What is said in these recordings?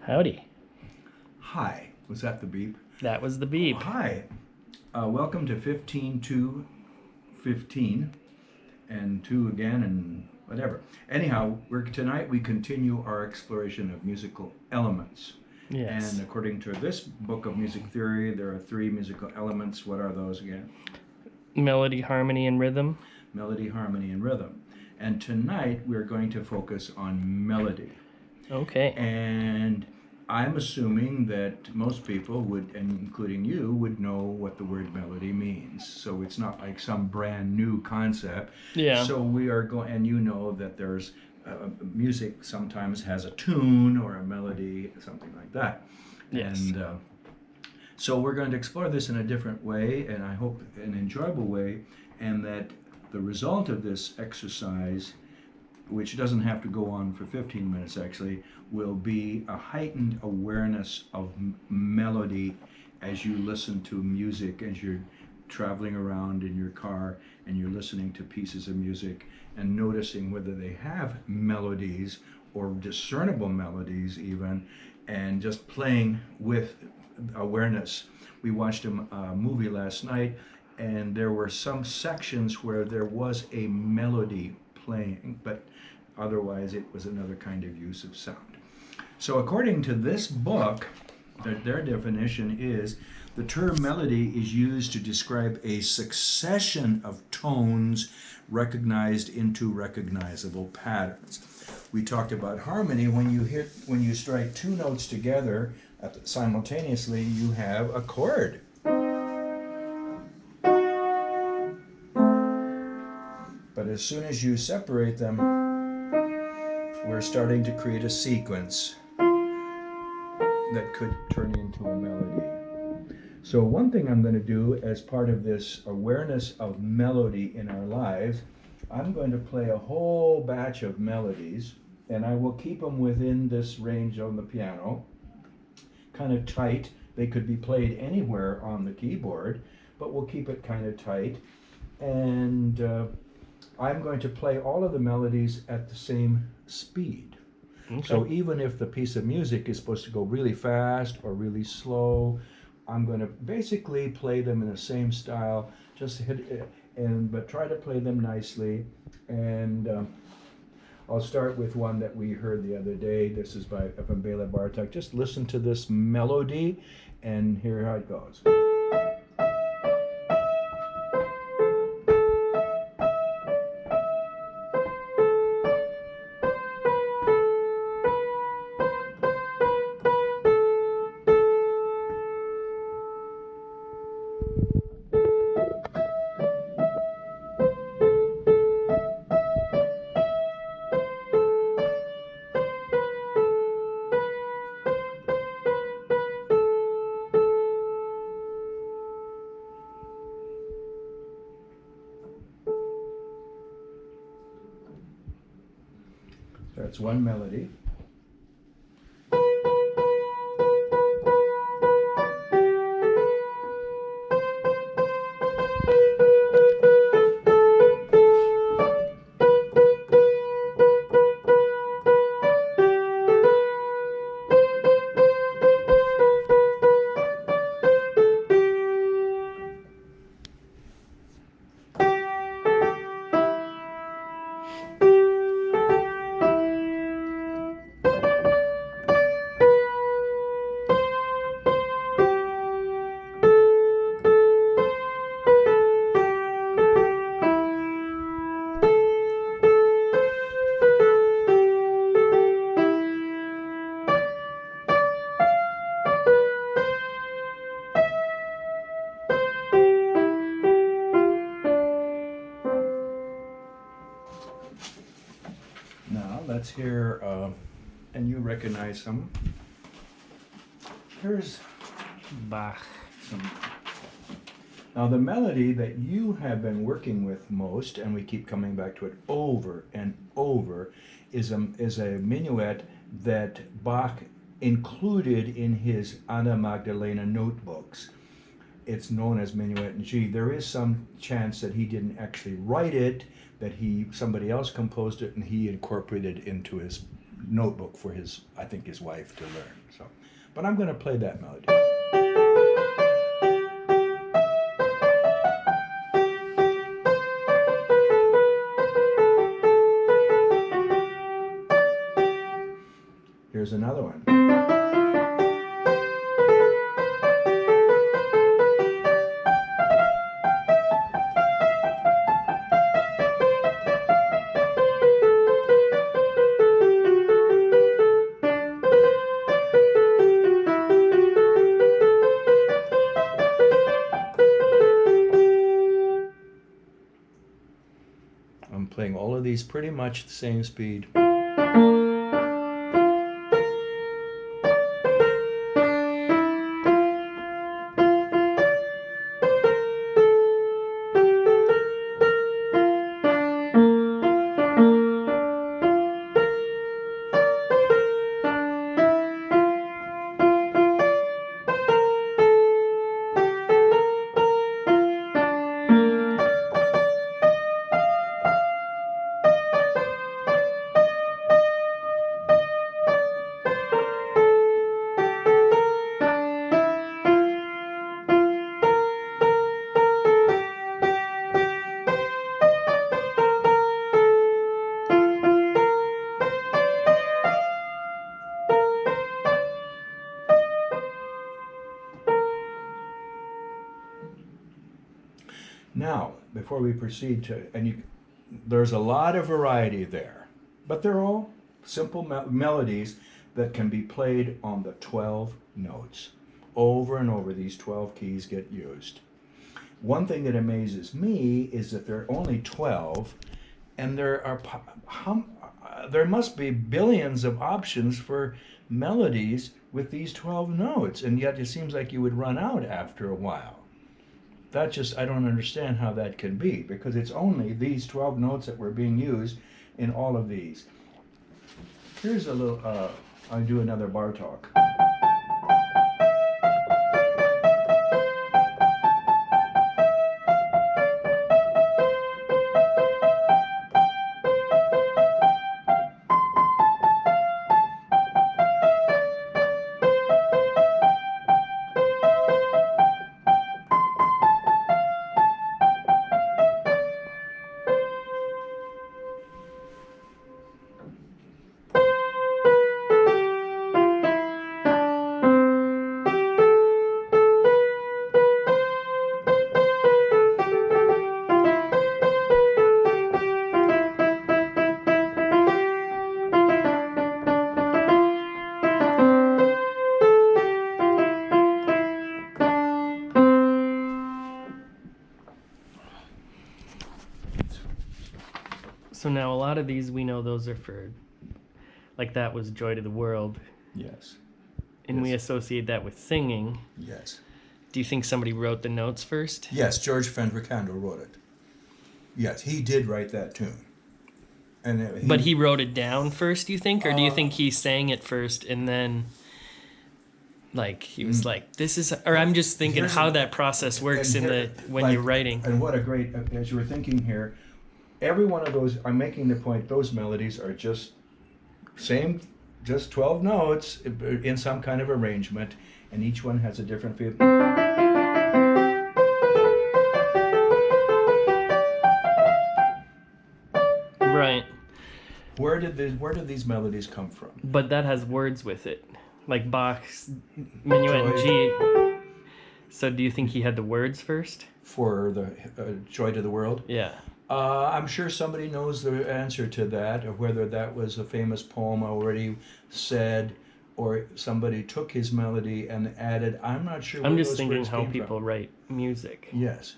Howdy. Hi. Was that the beep? That was the beep. Oh, hi. Welcome to 15 to 15 and 2 again and whatever. Anyhow, tonight we continue our exploration of musical elements. Yes. And according to this book of music theory, there are 3 musical elements. What are those again? Melody, harmony, and rhythm. Melody, harmony, and rhythm. And tonight we're going to focus on melody. Okay. And I'm assuming that most people would, and including you, would know what the word melody means. So it's not like some brand new concept. Yeah. So we are going, and you know that there's music sometimes has a tune or a melody, something like that. Yes. And so we're going to explore this in a different way, and I hope an enjoyable way, and that the result of this exercise, which doesn't have to go on for 15 minutes actually, will be a heightened awareness of melody as you listen to music, as you're traveling around in your car and you're listening to pieces of music and noticing whether they have melodies or discernible melodies even, and just playing with awareness. We watched a movie last night, and there were some sections where there was a melody playing, but otherwise it was another kind of use of sound. So according to this book, their definition is the term melody is used to describe a succession of tones recognized into recognizable patterns. We talked about harmony. When you strike 2 notes together simultaneously, you have a chord. But as soon as you separate them, we're starting to create a sequence that could turn into a melody. So one thing I'm going to do as part of this awareness of melody in our lives, I'm going to play a whole batch of melodies, and I will keep them within this range on the piano, kind of tight. They could be played anywhere on the keyboard, but we'll keep it kind of tight. And I'm going to play all of the melodies at the same speed. Okay. So even if the piece of music is supposed to go really fast or really slow, I'm going to basically play them in the same style, just hit it, but try to play them nicely. And I'll start with one that we heard the other day. This is from Bela Bartok. Just listen to this melody and hear how it goes. So that's one melody. Now let's hear, and you recognize some. Here's Bach. some. Now the melody that you have been working with most, and we keep coming back to it over and over, is a minuet that Bach included in his Anna Magdalena notebooks. It's known as Minuet in G. There is some chance that he didn't actually write it, that somebody else composed it and he incorporated it into his notebook for his wife to learn. So, but I'm going to play that melody. Here's another one. I'm playing all of these pretty much the same speed. Now, before we proceed to, there's a lot of variety there, but they're all simple melodies that can be played on the 12 notes. Over and over, these 12 keys get used. One thing that amazes me is that there are only 12, and there must be billions of options for melodies with these 12 notes, and yet it seems like you would run out after a while. I don't understand how that can be, because it's only these 12 notes that were being used in all of these. Here's a little, I'll do another Bartók. So now a lot of these, we know those are for, like that was Joy to the World. Yes. And we associate that with singing. Yes. Do you think somebody wrote the notes first? Yes, George Fendricando wrote it. Yes, he did write that tune. But he wrote it down first, do you think? Or do you think he sang it first and then, like, he was like, this is... Or I'm just thinking how that process works when you're writing. And what a great... As you were thinking here, every one of those, I'm making the point, those melodies are just 12 notes in some kind of arrangement, and each one has a different feel. Right. Where did these melodies come from? But that has words with it, like Bach's Minuet in G. So do you think he had the words first? For the Joy to the World? Yeah. I'm sure somebody knows the answer to that, or whether that was a famous poem already said, or somebody took his melody and added. I'm not sure. I'm just thinking how people write music. Yes.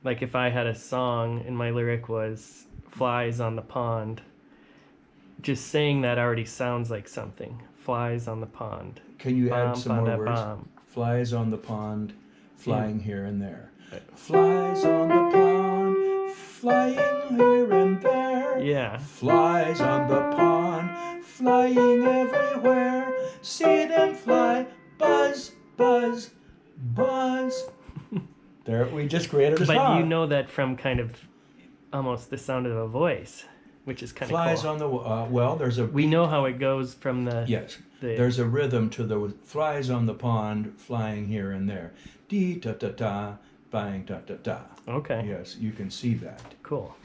Like if I had a song and my lyric was "Flies on the Pond," just saying that already sounds like something. Flies on the pond. Can you add some more words? Flies on the pond, flying here and there. Flies on the pond, flying here and there. Yeah. Flies on the pond, flying everywhere. See them fly, buzz, buzz, buzz. There, we just created a song. But you know that from kind of almost the sound of a voice. which is kind of Flies cool. on the well. There's a We know how it goes from the yes. There's a rhythm to the flies on the pond flying here and there. Dee ta ta ta, bang ta ta ta. Okay. Yes, you can see that. Cool.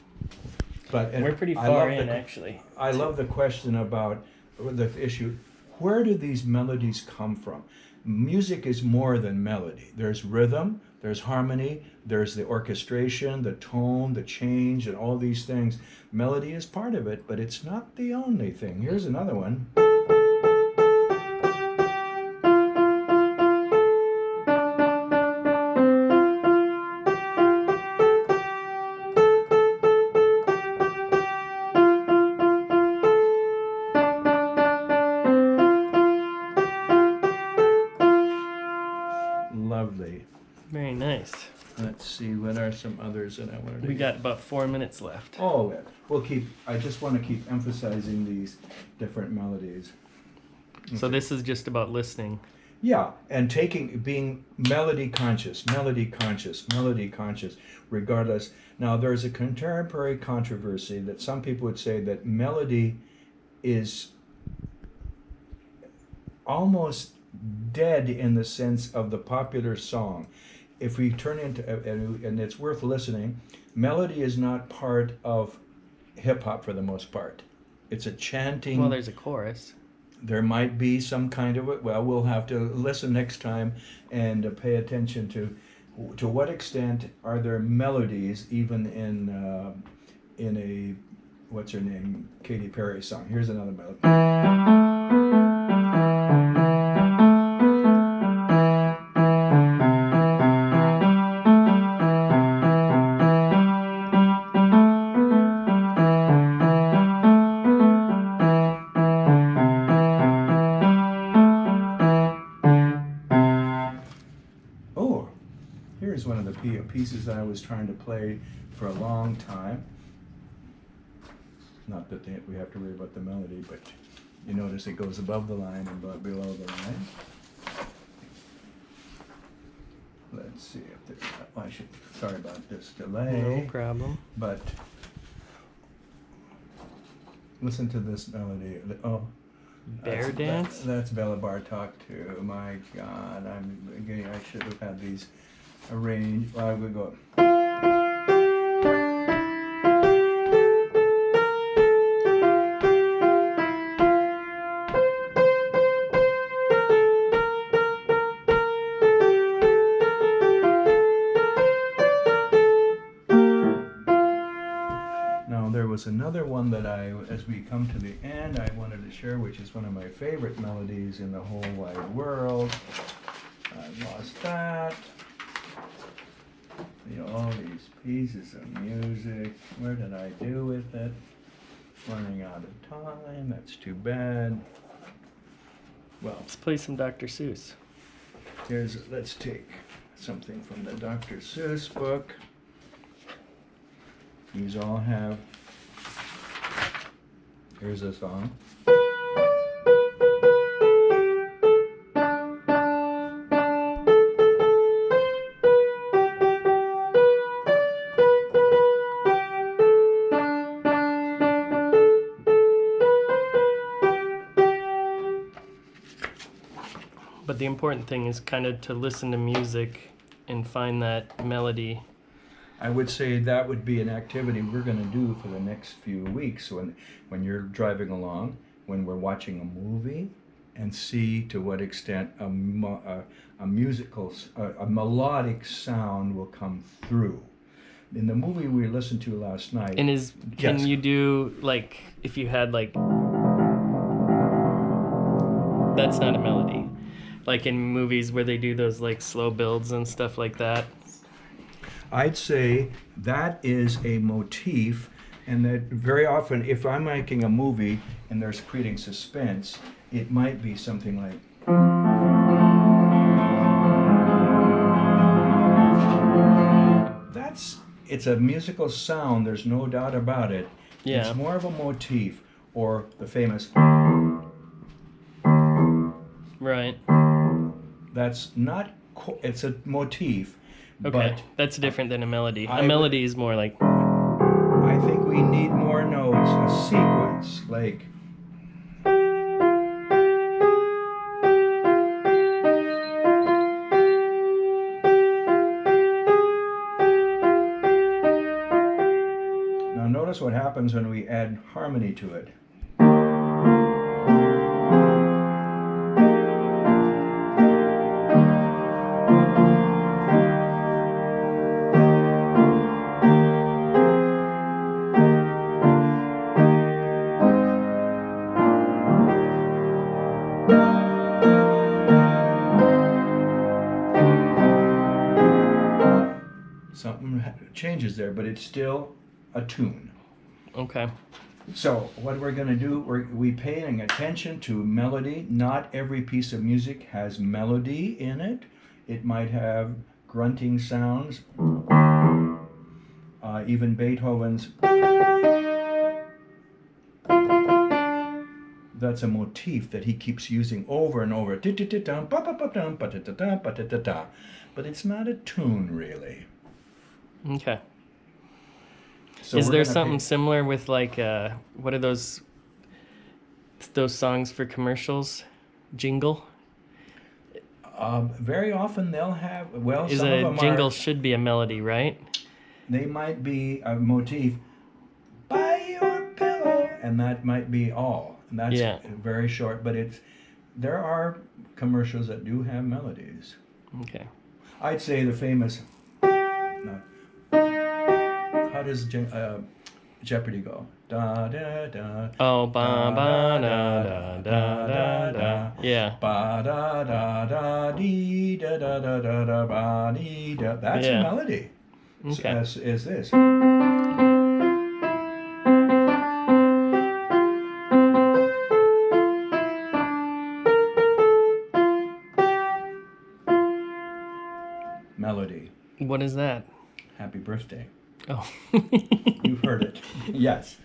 But We're pretty I far love in, the, actually. I love the question about the issue. Where do these melodies come from? Music is more than melody. There's rhythm, there's harmony, there's the orchestration, the tone, the change, and all these things. Melody is part of it, but it's not the only thing. Here's another one. Lovely. Very nice. Let's see, what are some others that I wanted to We got about 4 minutes left. Oh, we'll keep, I just want to keep emphasizing these different melodies. So this is just about listening. Yeah, and being melody conscious, regardless. Now, there's a contemporary controversy that some people would say that melody is almost dead in the sense of the popular song. If we turn into, and it's worth listening, melody is not part of hip hop for the most part. It's a chanting. Well, there's a chorus. There might be some kind of it. Well, we'll have to listen next time and pay attention to what extent are there melodies even in a what's her name, Katy Perry song. Here's another melody. Oh, here's one of the pieces that I was trying to play for a long time. Not that we have to worry about the melody, but you notice it goes above the line and below the line. Let's see if there's, sorry about this delay. No problem. But listen to this melody. Oh, Bear dance? That's Bella Bartok too. My God, I should have had these arranged. Well, I would go. Another one that as we come to the end, I wanted to share, which is one of my favorite melodies in the whole wide world. I lost that. All these pieces of music. Where did I do with it? Running out of time. That's too bad. Well, let's play some Dr. Seuss. Let's take something from the Dr. Seuss book. These all have. Here's a song. But the important thing is kind of to listen to music and find that melody. I would say that would be an activity we're going to do for the next few weeks when you're driving along, when we're watching a movie, and see to what extent a melodic sound will come through. In the movie we listened to last night. And can you do, like, if you had, like, that's not a melody. Like in movies where they do those, like, slow builds and stuff like that. I'd say that is a motif, and that very often, if I'm making a movie and there's creating suspense, it might be something like. It's a musical sound, there's no doubt about it. Yeah. It's more of a motif, or the famous. Right. That's not, it's a motif. Okay, but that's different than a melody. A melody is more like. I think we need more notes, a sequence, like. Now notice what happens when we add harmony to it. Something changes there, but it's still a tune. Okay. So what we're going to do, we paying attention to melody. Not every piece of music has melody in it. It might have grunting sounds. Even Beethoven's, that's a motif that he keeps using over and over. But it's not a tune, really. Okay. So is there something similar with like what are those songs for commercials? Jingle? Very often they'll have, well, is some a of them jingle should be a melody, right? They might be a motif, by your pillow, and that might be all. And that's very short, but there are commercials that do have melodies. Okay. I'd say the famous, how does Jeopardy go? Da da da. Oh, ba ba da da da da da. Yeah. Ba da da da dee da da da da da ba dee da. That's a melody. Okay. As is this. Melody. What is that? Happy birthday. Oh. You've heard it. Yes.